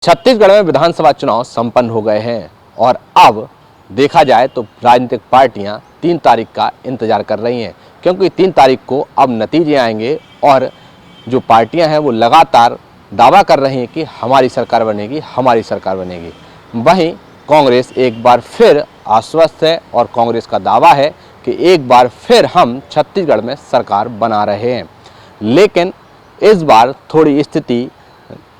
छत्तीसगढ़ में विधानसभा चुनाव संपन्न हो गए हैं और अब देखा जाए तो राजनीतिक पार्टियां 3 तारीख का इंतजार कर रही हैं, क्योंकि 3 तारीख को अब नतीजे आएंगे और जो पार्टियां हैं वो लगातार दावा कर रही हैं कि हमारी सरकार बनेगी, हमारी सरकार बनेगी। वहीं कांग्रेस एक बार फिर आश्वस्त है और कांग्रेस का दावा है कि एक बार फिर हम छत्तीसगढ़ में सरकार बना रहे हैं। लेकिन इस बार थोड़ी स्थिति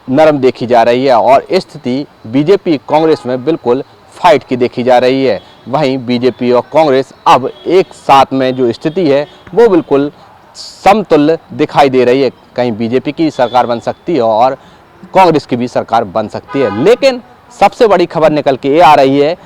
नरम देखी जा रही है और स्थिति बीजेपी कांग्रेस में बिल्कुल फाइट की देखी जा रही है। वहीं बीजेपी और कांग्रेस अब एक साथ में जो स्थिति है वो बिल्कुल समतुल्य दिखाई दे रही है। कहीं बीजेपी की सरकार बन सकती है और कांग्रेस की भी सरकार बन सकती है। लेकिन सबसे बड़ी खबर निकल के ये आ रही है,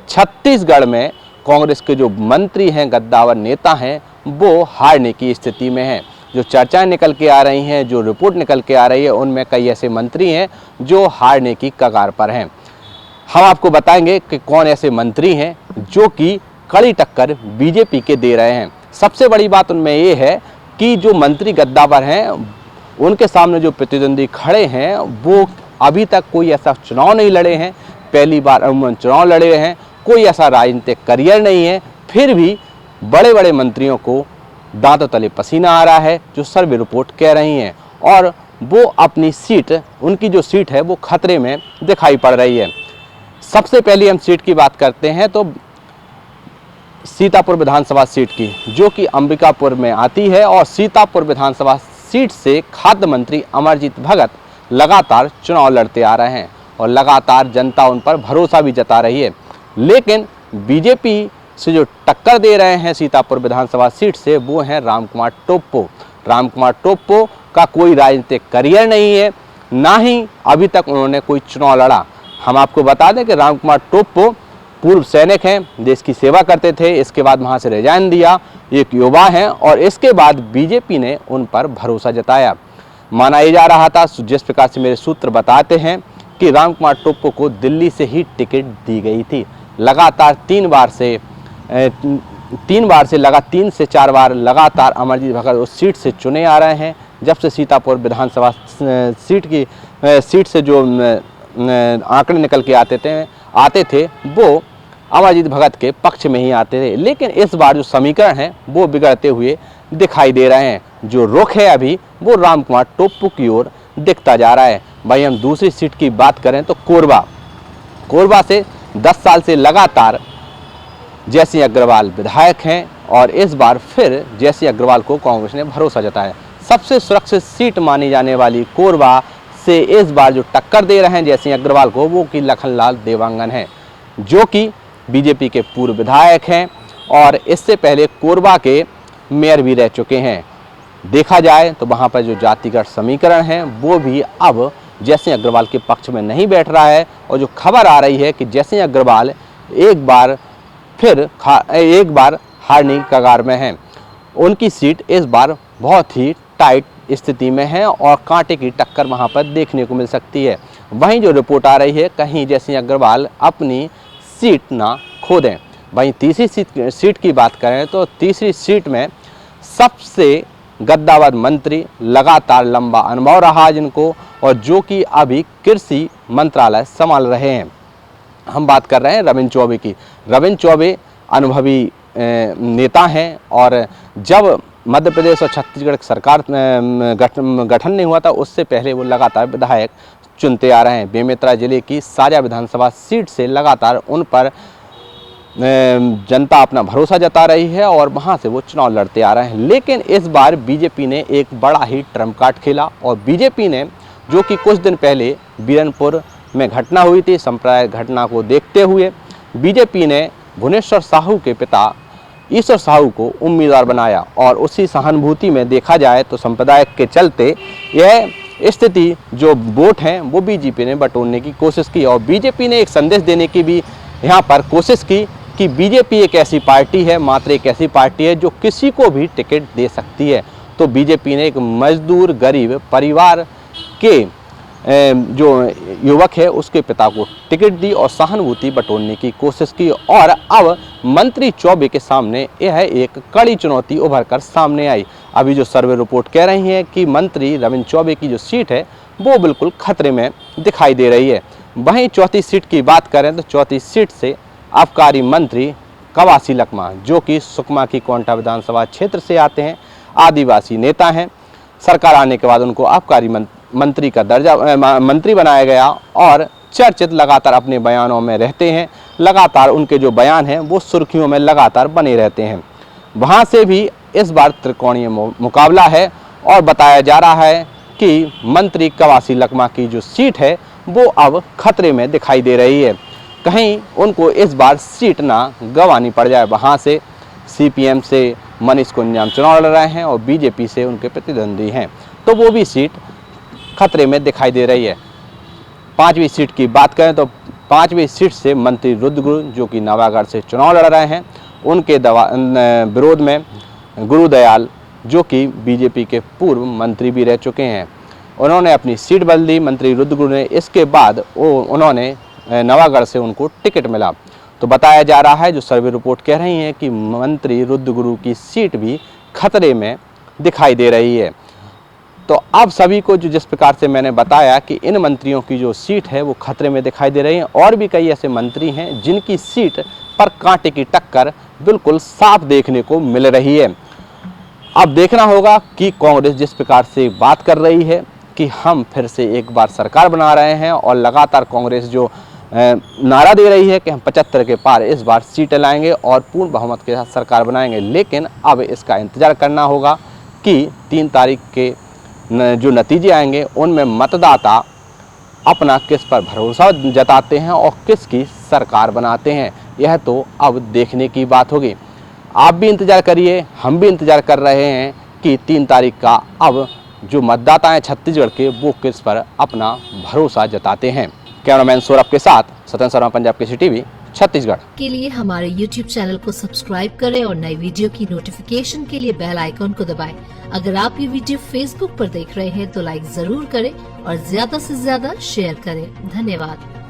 छत्तीसगढ़ में कांग्रेस के जो मंत्री हैं, गद्दावर नेता हैं, वो हारने की स्थिति में हैं। जो चर्चाएं निकल के आ रही हैं, जो रिपोर्ट निकल के आ रही है, उनमें कई ऐसे मंत्री हैं जो हारने की कगार पर हैं। हम आपको बताएंगे कि कौन ऐसे मंत्री हैं जो कि कड़ी टक्कर बीजेपी के दे रहे हैं। सबसे बड़ी बात उनमें ये है कि जो मंत्री गद्दावर हैं उनके सामने जो प्रतिद्वंदी खड़े हैं वो अभी तक कोई ऐसा चुनाव नहीं लड़े हैं, पहली बार चुनाव लड़े हैं, कोई ऐसा राजनीतिक करियर नहीं है, फिर भी बड़े बड़े मंत्रियों को दांतों तले पसीना आ रहा है, जो सर्वे रिपोर्ट कह रही हैं, और वो अपनी सीट, उनकी जो सीट है वो खतरे में दिखाई पड़ रही है। सबसे पहले हम सीट की बात करते हैं तो सीतापुर विधानसभा सीट की, जो कि अंबिकापुर में आती है, और सीतापुर विधानसभा सीट से खाद्य मंत्री अमरजीत भगत लगातार चुनाव लड़ते आ रहे हैं और लगातार जनता उन पर भरोसा भी जता रही है। लेकिन बीजेपी से जो टक्कर दे रहे हैं सीतापुर विधानसभा सीट से वो हैं रामकुमार टोप्पो। रामकुमार टोप्पो का कोई राजनीतिक करियर नहीं है, ना ही अभी तक उन्होंने कोई चुनाव लड़ा। हम आपको बता दें कि रामकुमार टोप्पो पूर्व सैनिक हैं, देश की सेवा करते थे, इसके बाद वहाँ से रिजाइन दिया, एक युवा हैं, और इसके बाद बीजेपी ने उन पर भरोसा जताया। माना ये जा रहा था, जिस प्रकार से मेरे सूत्र बताते हैं, कि रामकुमार टोप्पो को दिल्ली से ही टिकट दी गई थी। लगातार 3 से 4 बार लगातार अमरजीत भगत उस सीट से चुने आ रहे हैं। जब से सीतापुर विधानसभा सीट से जो आंकड़े निकल के आते थे वो अमरजीत भगत के पक्ष में ही आते थे। लेकिन इस बार जो समीकरण है वो बिगड़ते हुए दिखाई दे रहे हैं। जो रुख है अभी वो रामकुमार टोप्पो की ओर दिखता जा रहा है। भाई हम दूसरी सीट की बात करें तो कोरबा से 10 साल से लगातार जयसिंह अग्रवाल विधायक हैं और इस बार फिर जयसिंह अग्रवाल को कांग्रेस ने भरोसा जताया। सबसे सुरक्षित सीट मानी जाने वाली कोरबा से इस बार जो टक्कर दे रहे हैं जयसिंह अग्रवाल को, वो कि लखनलाल देवांगन हैं, जो कि बीजेपी के पूर्व विधायक हैं और इससे पहले कोरबा के मेयर भी रह चुके हैं। देखा जाए तो वहाँ पर जो जातिगत समीकरण है वो भी अब जयसिंह अग्रवाल के पक्ष में नहीं बैठ रहा है, और जो खबर आ रही है कि जयसिंह अग्रवाल एक बार हारने की कगार में हैं। उनकी सीट इस बार बहुत ही टाइट स्थिति में है और कांटे की टक्कर वहां पर देखने को मिल सकती है। वहीं जो रिपोर्ट आ रही है, कहीं जयसिंह अग्रवाल अपनी सीट ना खो दें। वहीं तीसरी सीट की बात करें तो तीसरी सीट में सबसे गद्दावर मंत्री, लगातार लंबा अनुभव रहा जिनको, और जो कि अभी कृषि मंत्रालय संभाल रहे हैं। हम बात कर रहे हैं रविंद्र चौबे की। रविंद्र चौबे अनुभवी नेता हैं और जब मध्य प्रदेश और छत्तीसगढ़ सरकार गठन नहीं हुआ था उससे पहले वो लगातार विधायक चुनते आ रहे हैं। बेमेतरा जिले की साजा विधानसभा सीट से लगातार उन पर जनता अपना भरोसा जता रही है और वहां से वो चुनाव लड़ते आ रहे हैं। लेकिन इस बार बीजेपी ने एक बड़ा ही ट्रम्प कार्ड खेला और बीजेपी ने, जो कि कुछ दिन पहले बीरनपुर में घटना हुई थी, सांप्रदायिक घटना को देखते हुए बीजेपी ने भुवनेश्वर साहू के पिता ईश्वर साहू को उम्मीदवार बनाया, और उसी सहानुभूति में देखा जाए तो सांप्रदायिक के चलते यह स्थिति जो वोट हैं वो बीजेपी ने बटोरने की कोशिश की। और बीजेपी ने एक संदेश देने की भी यहाँ पर कोशिश की कि बीजेपी एक ऐसी पार्टी है, मात्र एक ऐसी पार्टी है जो किसी को भी टिकट दे सकती है। तो बीजेपी ने एक मजदूर गरीब परिवार के जो युवक है उसके पिता को टिकट दी और सहानुभूति बटोरने की कोशिश की। और अब मंत्री चौबे के सामने यह एक कड़ी चुनौती उभर कर सामने आई। अभी जो सर्वे रिपोर्ट कह रही है कि मंत्री रविंद्र चौबे की जो सीट है वो बिल्कुल खतरे में दिखाई दे रही है। वहीं चौथी सीट की बात करें तो चौथी सीट से आबकारी मंत्री कवासी लखमा, जो कि सुकमा की कोंटा विधानसभा क्षेत्र से आते हैं, आदिवासी नेता हैं। सरकार आने के बाद उनको आबकारी मंत्री का दर्जा मंत्री बनाया गया और चर्चित लगातार अपने बयानों में रहते हैं। लगातार उनके जो बयान हैं वो सुर्खियों में लगातार बने रहते हैं। वहाँ से भी इस बार त्रिकोणीय मुकाबला है और बताया जा रहा है कि मंत्री कवासी लखमा की जो सीट है वो अब खतरे में दिखाई दे रही है। कहीं उनको इस बार सीट ना गंवानी पड़ जाए। वहाँ से CPM से मनीष कुंजाम चुनाव लड़ रहे हैं और BJP से उनके प्रतिद्वंदी हैं, तो वो भी सीट खतरे में दिखाई दे रही है। पांचवी सीट की बात करें तो पांचवी सीट से मंत्री रुद्रगुरु, जो कि नवागढ़ से चुनाव लड़ रहे हैं, उनके विरोध में गुरुदयाल, जो कि BJP के पूर्व मंत्री भी रह चुके हैं, उन्होंने अपनी सीट बदल दी। मंत्री रुद्रगुरु ने इसके बाद उन्होंने नवागढ़ से उनको टिकट मिला। तो बताया जा रहा है, जो सर्वे रिपोर्ट कह रही है कि मंत्री रुद्रगुरु की सीट भी खतरे में दिखाई दे रही है। तो अब सभी को जिस प्रकार से मैंने बताया कि इन मंत्रियों की जो सीट है वो खतरे में दिखाई दे रही है, और भी कई ऐसे मंत्री हैं जिनकी सीट पर कांटे की टक्कर बिल्कुल साफ देखने को मिल रही है। अब देखना होगा कि कांग्रेस जिस प्रकार से बात कर रही है कि हम फिर से एक बार सरकार बना रहे हैं, और लगातार कांग्रेस जो नारा दे रही है कि हम 75 के पार इस बार सीटें लाएंगे और पूर्ण बहुमत के साथ सरकार बनाएंगे, लेकिन अब इसका इंतजार करना होगा कि 3 तारीख के जो नतीजे आएंगे उनमें मतदाता अपना किस पर भरोसा जताते हैं और किसकी सरकार बनाते हैं। यह तो अब देखने की बात होगी। आप भी इंतज़ार करिए, हम भी इंतज़ार कर रहे हैं कि 3 तारीख का अब जो मतदाता हैं छत्तीसगढ़ के, वो किस पर अपना भरोसा जताते हैं। कैमरामैन सौरभ के साथ सत्यन शर्मा, पंजाब केसरी टीवी, छत्तीसगढ़। के लिए हमारे YouTube चैनल को सब्सक्राइब करें और नई वीडियो की नोटिफिकेशन के लिए बेल आइकॉन को दबाएं। अगर आप ये वीडियो Facebook पर देख रहे हैं तो लाइक जरूर करें और ज्यादा से ज्यादा शेयर करें। धन्यवाद।